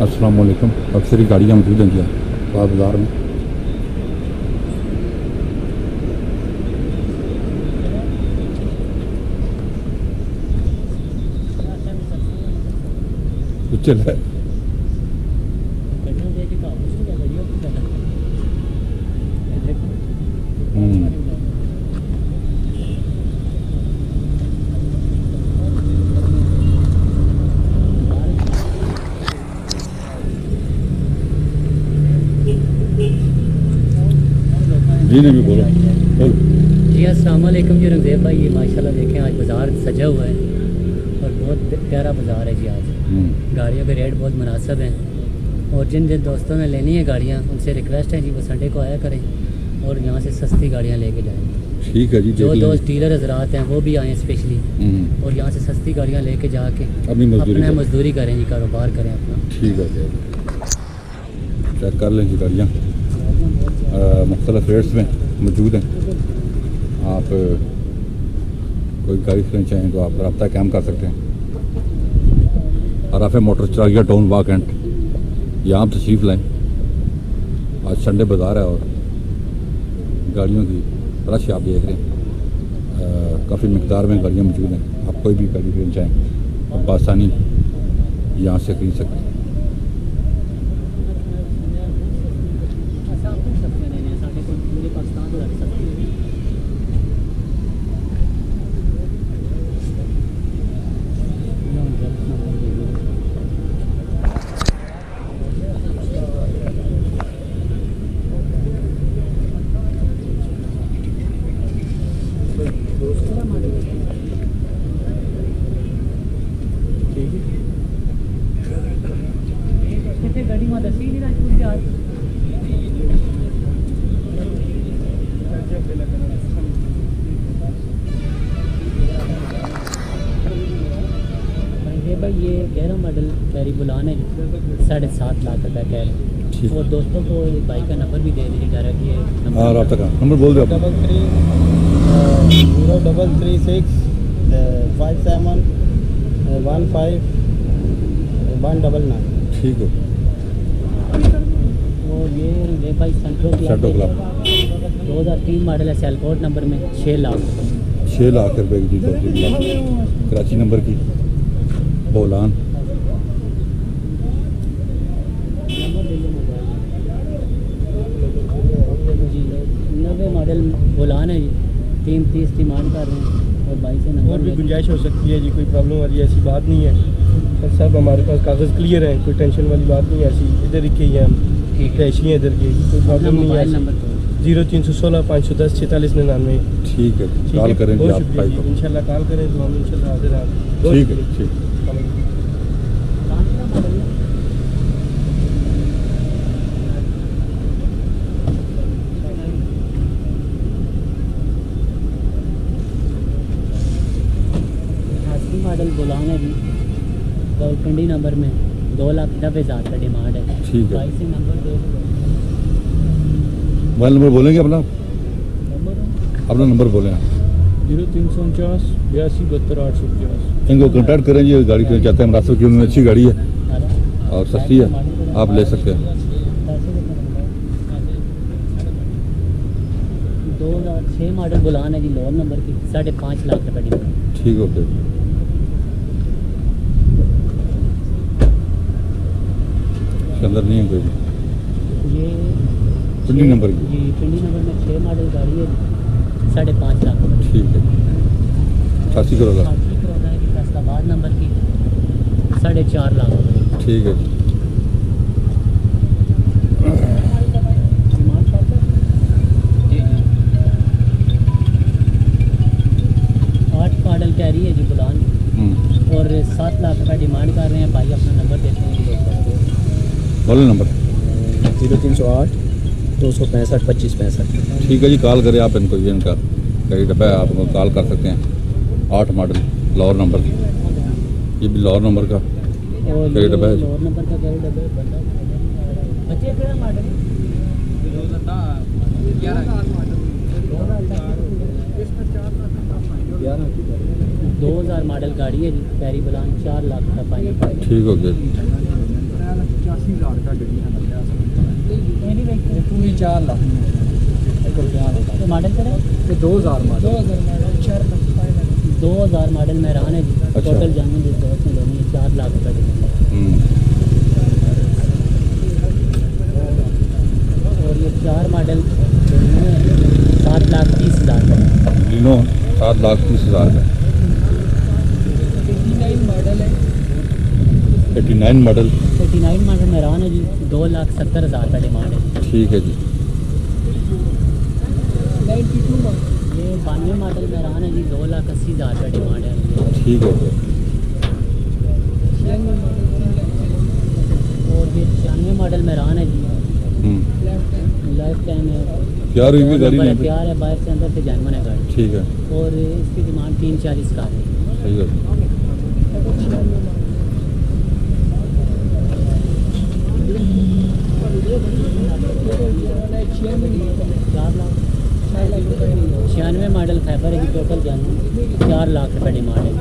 अस्सलाम वालेकुम। अक्सर ही गाड़ियाँ मौजूद हैं जी बाज़ार में। कुछ चल रहा है। जी नहीं भी बोलो जी अस्सलाम वालेकुम जी रंगज़ेब भाई। ये माशाल्लाह देखें आज बाज़ार सजा हुआ है और बहुत प्यारा बाज़ार है जी आज। गाड़ियों के रेट बहुत मुनासिब हैं और जिन जिन दोस्तों ने लेनी है गाड़ियाँ उनसे रिक्वेस्ट है जी वो संडे को आया करें और यहाँ से सस्ती गाड़ियाँ लेके जाएँ। ठीक है जी। जो दोस्त डीलर हजरात हैं वो भी आएँ स्पेशली और यहाँ से सस्ती गाड़ियाँ लेके जाके अपना मजदूरी करें जी, कारोबार करें अपना। ठीक है, चेक कर लें जी गाड़ियाँ मुख्तलिफ रेट्स में मौजूद हैं। आप कोई गाड़ी खरीदना चाहें तो आप रब्ता कायम कर सकते हैं। अराफे मोटर चरागिया टाउन वाक एंड यहाँ तशरीफ़ लाएँ। आज संडे बाज़ार है और गाड़ियों की रश आप देख रहे हैं। काफ़ी मकदार में गाड़ियाँ मौजूद हैं। आप कोई भी गाड़ी खरीदना चाहें आप आसानी यहाँ से खरीद सकते हैं। भाई ये 11 मॉडल कैरी बुलान है 7.5 लाख रुपये कह रहे हैं और दोस्तों को बाइक का नंबर भी दे दीजिए डायरेक्ट। ये नंबर बोल दो। 0336 57 15 199। ठीक हो। और ये भाई सेंट्रो क्लब 2003 मॉडल है सेलकोट नंबर में 6 लाख रुपए की कराची नंबर की बोलान। नब्बे मॉडल बोलान है जी 330 डिमांड कर रहे हैं और 22 से नंबर और भी गुंजाइश हो सकती है जी। कोई प्रॉब्लम वाली ऐसी बात नहीं है। तो सब हमारे पास कागज़ क्लियर हैं, कोई टेंशन वाली बात नहीं है। ऐसी इधर ही है हम ऐसी हैं इधर की, कोई प्रॉब्लम नहीं है। नंबर 0316 510 46 99। ठीक है, कॉल करें जी आप भाई को। इंशाल्लाह कॉल करें तो हम इंशाल्लाह हाजिर हैं। ठीक है, ठीक। मॉडल बुलान है जी पिंडी नंबर में 2,90,000 का डिमांड है। ठीक है, 22 नंबर दे मोबाइल नंबर बोलेंगे अपना नंबर बोलें। 0349 82 72 850। इनको कॉन्टैक्ट करें जी। गाड़ी खरीदना चाहते हैं मुनासिब की, उन्होंने अच्छी गाड़ी है और सस्ती है, आप ले सकते हैं। 2006 मॉडल बुलान है जी लोअर नंबर की 5.5 लाख रुपये डिमांड। ठीक ओके। अंदर नहीं है कोई भी। ये पिंडी नंबर की जी पिंडी नंबर में 6 मॉडल गाड़ी है 5.5 लाख रुपये। ठीक है, 88 करोगा। फैसलाबाद नंबर की 4.5 लाख रुपये। ठीक है जी। 8 मॉडल कैरी है जी बुलान और 7 लाख रुपये डिमांड कर रहे हैं भाई। अपना नंबर देते हैं बोलो नंबर। 0308 265 25 65। ठीक है जी, कॉल करें आप इनको। ये इनका कई डब्बा है, आप उनको कॉल कर सकते हैं। 8 मॉडल लाहौर नंबर, ये भी लाहौर नंबर का कई डब्बा है। लाहौर नंबर का कई डब्बे बच्चे केड़ा मॉडल 2000 मॉडल गाड़ी है जी कैरी बुलान 4 लाख का फाइनल। ठीक हो गया। 85,000 का गड्डी है पूरी 4 लाख मॉडल करें ते 2000 मॉडल 2000 मॉडल मेहरान है जी। अच्छा। टोटल जाने जिस दोस्त ने लेनी है 4 लाख रुपये की। और ये 4 मॉडल 7,30,000 का। लिनो 7,30,000 का। 89 मॉडल 89 मॉडल मेहरान है जी। 2,70,000 का डिमांड है। ठीक है जी। ये 92 मॉडल मेहरान है जी। 2,80,000 का डिमांड है। ठीक है जी। और ये 96 मॉडल मेहरान है जी। लाइफ टाइम है। क्या हुई भी गाड़ी नहीं? प्यार है, बाहर से अंदर से जानवर है गाड़ी। ठीक है। और इसकी डिमांड 340 का है। सही है। छियानवे मॉडल खैबर है टोटल जानवर 4 लाख रुपये डिमांड है।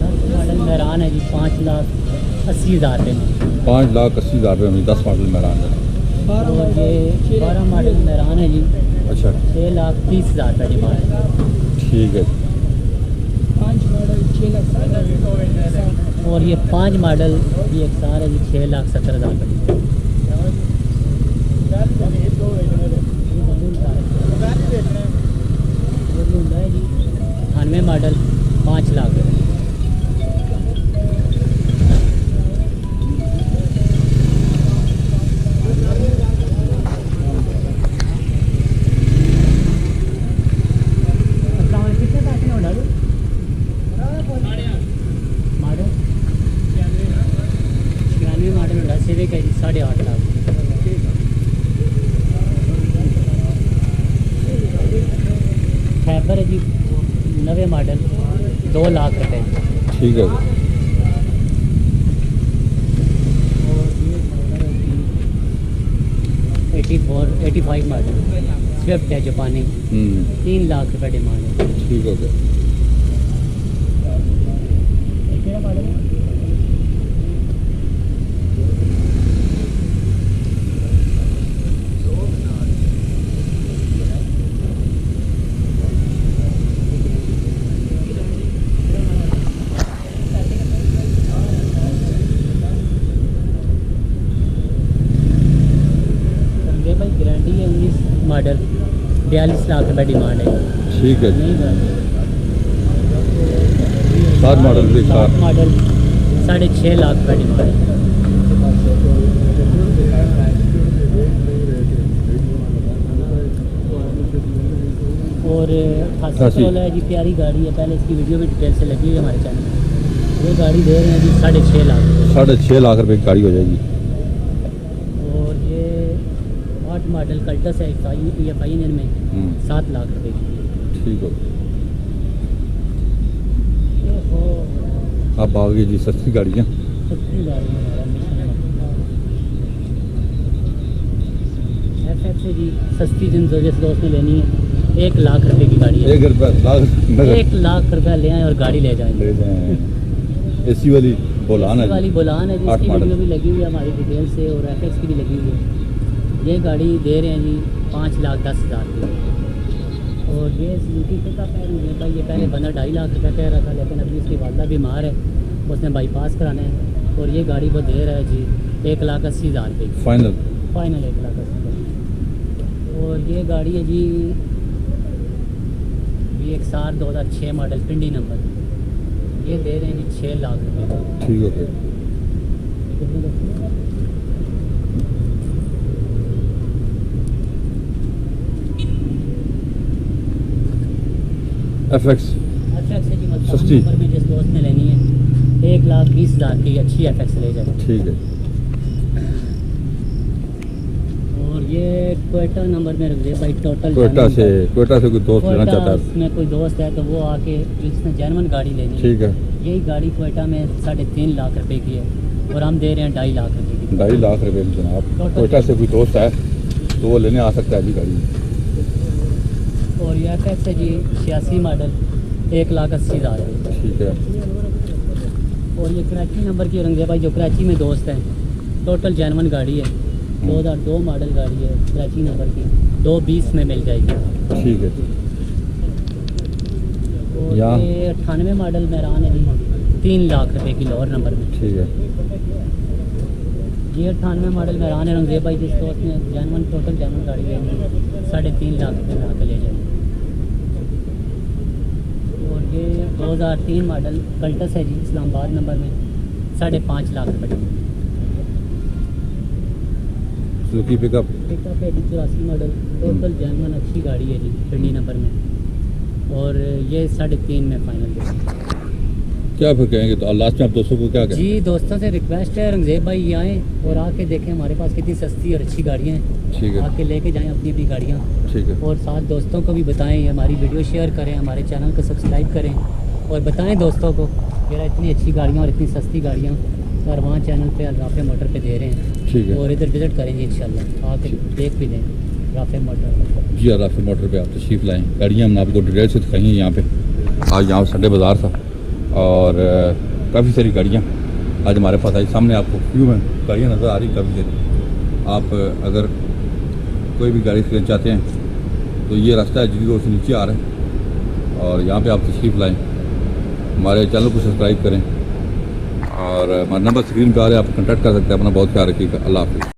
10 मॉडल मेहरान है जी। 5,80,000 रुपये में। 5,80,000 रुपये में 10 मॉडल मेहरान है। और ये 12 मॉडल मेहरान है जी। अच्छा 6,30,000 रुपये डिमांड है। ठीक है। और ये 5 मॉडल ये एक सार है जी। 6,70,000 रुपये डिमांड। है जी 98 मॉडल 5 लाख रुपये। कितने पैसे में डालू मॉडल 96 मॉडल होंडा सिविक है जी 8.5 लाख। खैबर है जी 90 मॉडल 2 लाख रुपये। ठीक है। और ये मॉडल है जी 85 मॉडल स्विफ्ट है जापानी। 3 लाख रुपये डिमांड है। ठीक हो गया। क्या मॉडल है? भाई गारंटी है 19 मॉडल 42 लाख रुपये डिमांड है। ठीक है जी। नहीं गाड़ी 7 मॉडल भी 7 मॉडल 6.5 लाख रुपये डिमांड है। और 88 है जी प्यारी गाड़ी है। पहले इसकी वीडियो भी डिटेल से लगी हुई है हमारे चैनल में। ये गाड़ी दे रहे हैं जी 6.5 लाख। 6.5 लाख रुपए की गाड़ी हो जाएगी। और ये 8 मॉडल कल्टस है EFI इंजन में 7 लाख रुपए की। ठीक हो। ये हो अब आ गई जी सस्ती गाड़ियाँ। सस्ती गाड़ी है हमारा मिशन FX है जी। सस्ती जिन जिस दोस्त ने लेनी है 1 लाख रुपए की गाड़ी है। 1 लाख नगद 1 लाख रुपया ले आए और गाड़ी ले जाएंगे। ले जाएं। एसी वाली बोलान है वाली जी। बोलान है आठ जिसकी मॉडल। वीडियो भी लगी हुई है हमारी डिटेल से और FX की भी लगी हुई है। ये गाड़ी दे रहे हैं जी 5,10,000 की। और ये स्कूटी पे का कह रहे हैं भाई। ये पहले बंदा 2.5 लाख रुपया कह रहा था लेकिन अभी उसकी वालदा बीमार है उसने बाईपास कराना है। और ये गाड़ी वो दे रहा है जी 1,80,000 रुपये की। फाइनल। फाइनल 1,80,000। और ये गाड़ी है जी ये एक सार 2006 मॉडल पिंडी नंबर। ये दे रहे हैं जी 6 लाख रुपये का। ठीक हो गया। FX FX है जी मतलब सस्ती। नंबर में जिस दोस्त ने लेनी है 1,20,000 की अच्छी FX ले जाए। ठीक है। और ये क्वेटा नंबर में रख दे भाई टोटल कोयटा से कोई दोस्त लेना चाहता है। में कोई दोस्त है तो वो आके जिसने जेन्युइन गाड़ी लेनी है ठीक है। यही गाड़ी क्वेटा में 3.5 लाख रुपए की है और हम दे रहे हैं 2.5 लाख रुपए की। 2.5 लाख रुपए में जनाब कोयटा से कोई दोस्त है तो वो लेने आ सकता है जी गाड़ी। और ये FX है जी 86 मॉडल 1,80,000 है। ठीक है। और ये कराची नंबर की औरंगजेब भाई जो कराची में दोस्त हैं, टोटल जेनवन गाड़ी है, 2002 मॉडल गाड़ी है कराची नंबर की, 220 में मिल जाएगी। ठीक है। और यहाँ? ये 98 मॉडल मेहरान है जी, 3 लाख रुपए की लोअर नंबर में। ठीक है। ये 98 मॉडल मेहरान है रंगजेब भाई, जिस दोस्त ने जेनवन टोटल जेनवन गाड़ी लेनी है 3.5 लाख रुपये में आके ले जाएंगे। और ये 2003 मॉडल कल्टस है जी, इस्लामाबाद नंबर में, 5.5 लाख रुपये। Suzuki pickup? पिकअप है जी 84 मॉडल, टोटल जेनवन अच्छी गाड़ी है जी, पिंडी नंबर में। और ये 3.5 में फाइनल। क्या फिर कहेंगे तो लास्ट में आप दोस्तों को क्या कहें? जी दोस्तों से रिक्वेस्ट है रंगजेब भाई ये आएँ और आके देखें हमारे पास कितनी सस्ती और अच्छी गाड़ियाँ हैं। ठीक है। आके लेके जाएं अपनी अपनी गाड़ियाँ, ठीक है। और साथ दोस्तों को भी बताएं, हमारी वीडियो शेयर करें, हमारे चैनल को सब्सक्राइब करें और बताएं दोस्तों को मेरा इतनी अच्छी गाड़ियाँ और इतनी सस्ती गाड़ियाँ और वहाँ चैनल पे राफे मोटर पे दे रहे हैं। ठीक है। और इधर विज़िट करेंगे इंशाल्लाह, आके देख भी लें राफे मोटर। जी राफे मोटर पे आप तशरीफ़ लाएँ, गाड़ियाँ हमने आपको डिटेल से दिखाई हैं यहाँ पे। आज यहाँ संडे बाज़ार था और काफ़ी सारी गाड़ियाँ आज हमारे पास आई। सामने आपको व्यू में गाड़ियाँ नज़र आ रही काफ़ी सारी। आप अगर कोई भी गाड़ी खरीदना चाहते हैं तो ये रास्ता है जी रोड से नीचे आ रहा है और यहाँ पे आप तशरीफ़ लाएँ, हमारे चैनल को सब्सक्राइब करें और हमारा नंबर स्क्रीन पर आ रहा है, आप कॉन्टैक्ट कर सकते हैं। अपना बहुत ख्याल रखिएगा। अल्लाह हाफ़िज़।